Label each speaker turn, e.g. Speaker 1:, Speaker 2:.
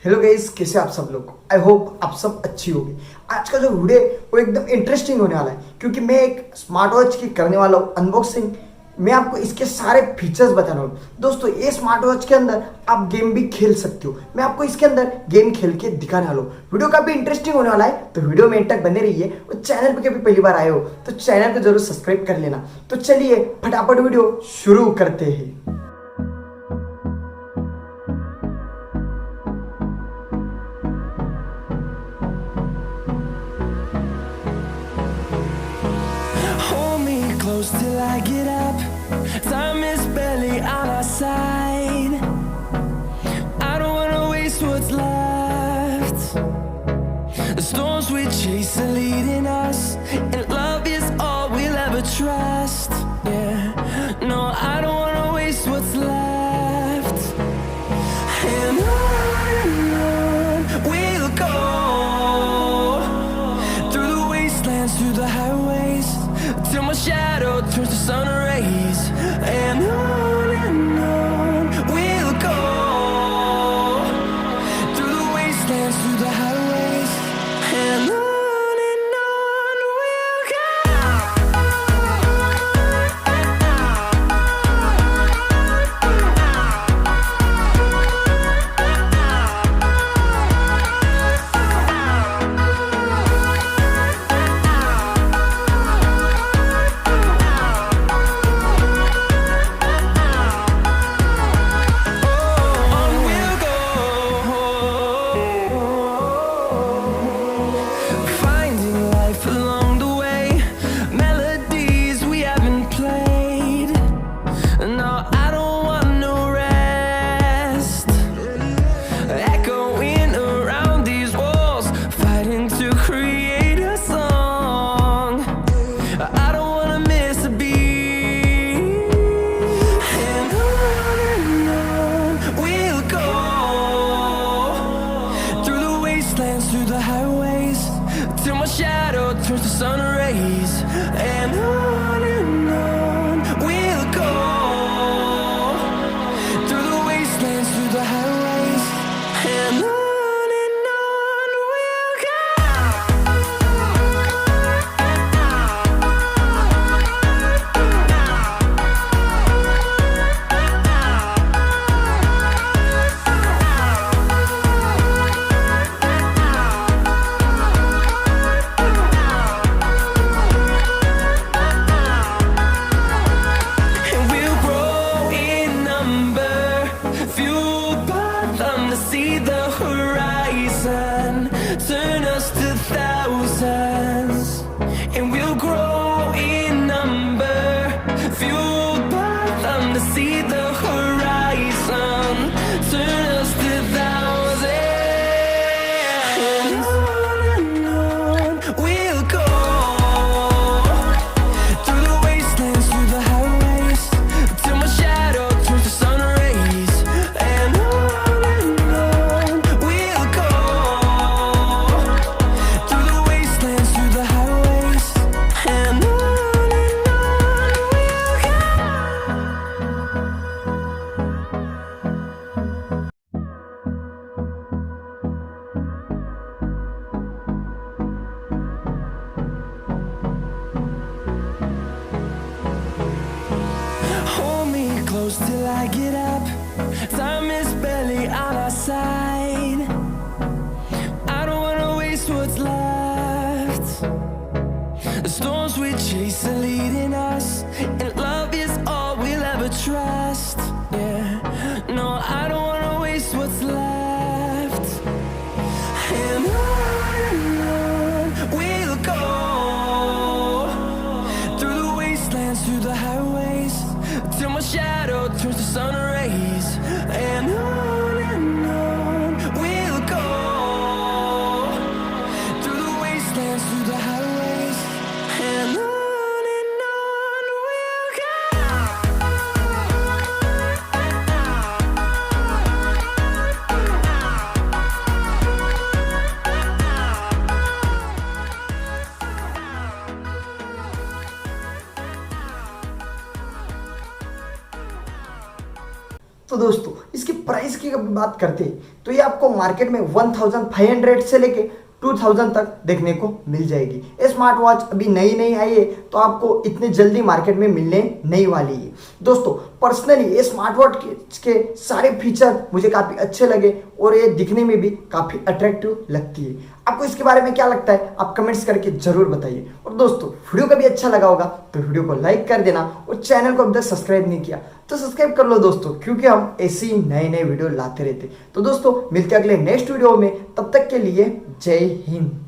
Speaker 1: Hello guys, कैसे आप सब लोग। आई होप आप सब अच्छी होगी। आज का जो वीडियो है वो एकदम इंटरेस्टिंग होने वाला है क्योंकि मैं एक स्मार्ट वॉच की करने वाला हूँ अनबॉक्सिंग। मैं आपको इसके सारे फीचर्स बताने वाला हूँ। दोस्तों, ये स्मार्ट वॉच के अंदर आप गेम भी खेल सकते हो। मैं आपको इसके अंदर गेम खेल के दिखाने वाला हूँ। वीडियो काफी इंटरेस्टिंग होने वाला है, तो वीडियो में एंड तक बने रहिए। और चैनल पे कभी पहली बार आए हो तो चैनल को जरूर सब्सक्राइब कर लेना। तो चलिए फटाफट वीडियो शुरू करते हैं।
Speaker 2: Close till I get up. Time is barely on our side. I don't wanna waste what's left. The storms we chase are leading us, and love is all we'll ever trust. Yeah, no, I don't wanna waste what's left. And on we'll go, through the wastelands, through the highways, till my shadow turns to sun rays. And on we'll go, through the wastelands, through the highways. And on we'll go. Through the highways, till my shadow turns to sun rays. And on we'll go, through the wastelands, through the highways. And on we'll go. See the horizon, turn us to thousands, and we'll grow in number, fueled by them to see the horizon, turn us to thousands. And on we'll go, through the wastelands, through the highways, till my shadow turns to sun rays. And close till I get up. Time is barely on our side. I don't wanna waste what's left. The storms we chase are leading us, and love is all we'll ever trust. Yeah, no, I don't wanna waste what's left. And on we'll go, through the wastelands, through the highways, till my shadow turns to sun rays. And on we'll go, through the wastelands, through the highways. And on we'll go.
Speaker 1: तो दोस्तों, इसकी price की अगर बात करते हैं तो ये आपको मार्केट में 1500 से लेके 2000 तक देखने को मिल जाएगी। ये स्मार्ट वॉच अभी नई नई आई है तो आपको इतने जल्दी मार्केट में मिलने नहीं वाली है। दोस्तों पर्सनली ये स्मार्ट वॉच के सारे फीचर मुझे काफ़ी अच्छे लगे और ये दिखने में भी काफ़ी अट्रैक्टिव लगती है। आपको इसके बारे में क्या लगता है आप कमेंट्स करके जरूर बताइए। और दोस्तों वीडियो का भी अच्छा लगा होगा तो वीडियो को लाइक कर देना और चैनल को अभी तक सब्सक्राइब नहीं किया तो सब्सक्राइब कर लो दोस्तों, क्योंकि हम ऐसी नए नए वीडियो लाते रहते। तो दोस्तों मिलते हैं अगले नेक्स्ट वीडियो में, तब तक के लिए जय हिंद।